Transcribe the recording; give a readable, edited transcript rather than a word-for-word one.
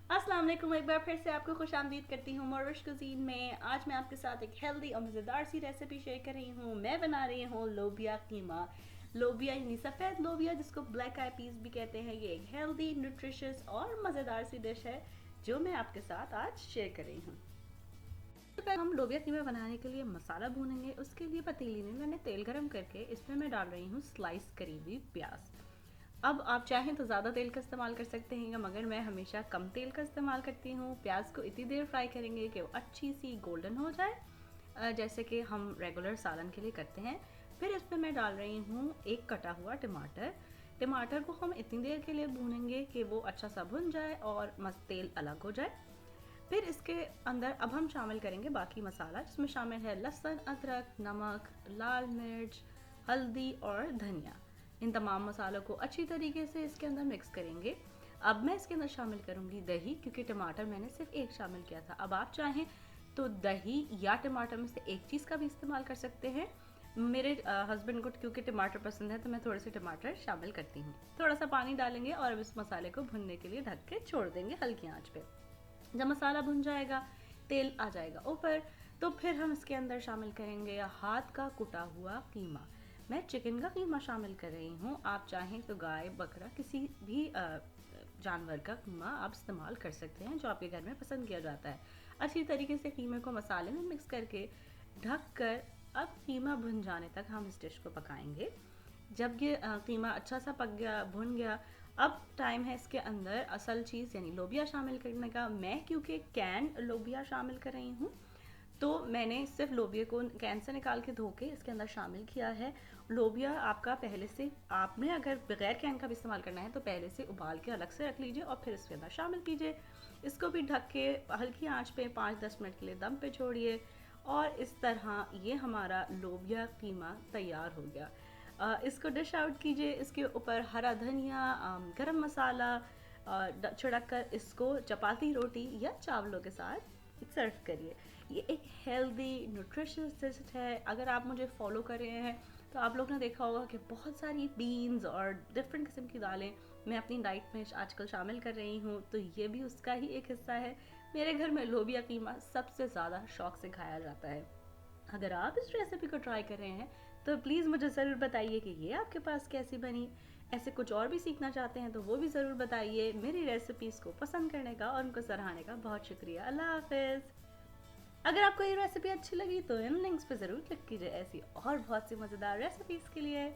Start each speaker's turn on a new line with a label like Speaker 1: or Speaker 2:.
Speaker 1: अस्सलाम वालेकुम, एक बार फिर से आपको खुशामदीद करती हूँ मोरिश कुजीन में। आज मैं आपके साथ एक हेल्दी और मज़ेदार सी रेसिपी शेयर कर रही हूँ। मैं बना रही हूँ लोबिया कीमा। लोबिया यानी सफ़ेद लोबिया, जिसको ब्लैक आई पीस भी कहते हैं। ये एक हेल्दी, न्यूट्रिशियस और मज़ेदार सी डिश है जो मैं आपके साथ आज शेयर कर रही हूँ। तो पहले हम लोबिया कीमा बनाने के लिए मसाला भूनेंगे। उसके लिए पतीली में मैंने तेल गरम करके इसमें मैं डाल रही हूँ स्लाइस करी हुई प्याज। अब आप चाहें तो ज़्यादा तेल का इस्तेमाल कर सकते हैं, मगर मैं हमेशा कम तेल का इस्तेमाल करती हूँ। प्याज को इतनी देर फ्राई करेंगे कि वो अच्छी सी गोल्डन हो जाए, जैसे कि हम रेगुलर सालन के लिए करते हैं। फिर इसमें मैं डाल रही हूँ एक कटा हुआ टमाटर। टमाटर को हम इतनी देर के लिए भूनेंगे कि वो अच्छा सा भुन जाए और मस्त तेल अलग हो जाए। फिर इसके अंदर अब हम शामिल करेंगे बाकी मसाला, जिसमें शामिल है लहसुन, अदरक, नमक, लाल मिर्च, हल्दी और धनिया। इन तमाम मसालों को अच्छी तरीके से इसके अंदर मिक्स करेंगे। अब मैं इसके अंदर शामिल करूंगी दही, क्योंकि टमाटर मैंने सिर्फ एक शामिल किया था। अब आप चाहें तो दही या टमाटर में से एक चीज़ का भी इस्तेमाल कर सकते हैं। मेरे हस्बैंड को क्योंकि टमाटर पसंद है, तो मैं थोड़े से टमाटर शामिल करती हूँ। थोड़ा सा पानी डालेंगे और अब इस मसाले को भुनने के लिए ढक के छोड़ देंगे हल्की आंच पे। जब मसाला भुन जाएगा, तेल आ जाएगा ऊपर, तो फिर हम इसके अंदर शामिल करेंगे हाथ का कुटा हुआ कीमा। मैं चिकन का कीमा शामिल कर रही हूँ। आप चाहें तो गाय, बकरा, किसी भी जानवर का कीमा आप इस्तेमाल कर सकते हैं जो आपके घर में पसंद किया जाता है। अच्छी तरीके से कीमे को मसाले में मिक्स करके ढक कर अब कीमा भुन जाने तक हम इस डिश को पकाएंगे। जब ये कीमा अच्छा सा पक गया, भुन गया, अब टाइम है इसके अंदर असल चीज़ यानी लोबिया शामिल करने का। मैं क्योंकि कैन लोबिया शामिल कर रही हूँ, तो मैंने सिर्फ लोबिया को कैन से निकाल के धो के इसके अंदर शामिल किया है। लोबिया आपका पहले से, आपने अगर बगैर कैन का भी इस्तेमाल करना है तो पहले से उबाल के अलग से रख लीजिए और फिर इसके अंदर शामिल कीजिए। इसको भी ढक के हल्की आंच पे 5-10 मिनट के लिए दम पे छोड़िए और इस तरह ये हमारा लोबिया कीमा तैयार हो गया। इसको डिश आउट कीजिए। इसके ऊपर हरा धनिया, गरम मसाला छिड़क कर इसको चपाती, रोटी या चावलों के साथ सर्व करिए। ये एक हेल्दी, न्यूट्रिशियस डिश है। अगर आप मुझे फॉलो कर रहे हैं तो आप लोग ने देखा होगा कि बहुत सारी बीन्स और डिफरेंट किस्म की दालें मैं अपनी डाइट में आजकल शामिल कर रही हूँ, तो ये भी उसका ही एक हिस्सा है। मेरे घर में लोबिया कीमा सबसे ज़्यादा शौक से खाया जाता है। अगर आप इस रेसिपी को ट्राई कर रहे हैं तो प्लीज़ मुझे ज़रूर बताइए कि ये आपके पास कैसी बनी। ऐसे कुछ और भी सीखना चाहते हैं तो वो भी ज़रूर बताइए। मेरी रेसिपीज़ को पसंद करने का और उनको सराहने का बहुत शुक्रिया। अल्लाह हाफिज़। अगर आपको ये रेसिपी अच्छी लगी तो इन लिंक्स पे ज़रूर क्लिक कीजिए ऐसी और बहुत सी मज़ेदार रेसिपीज़ के लिए।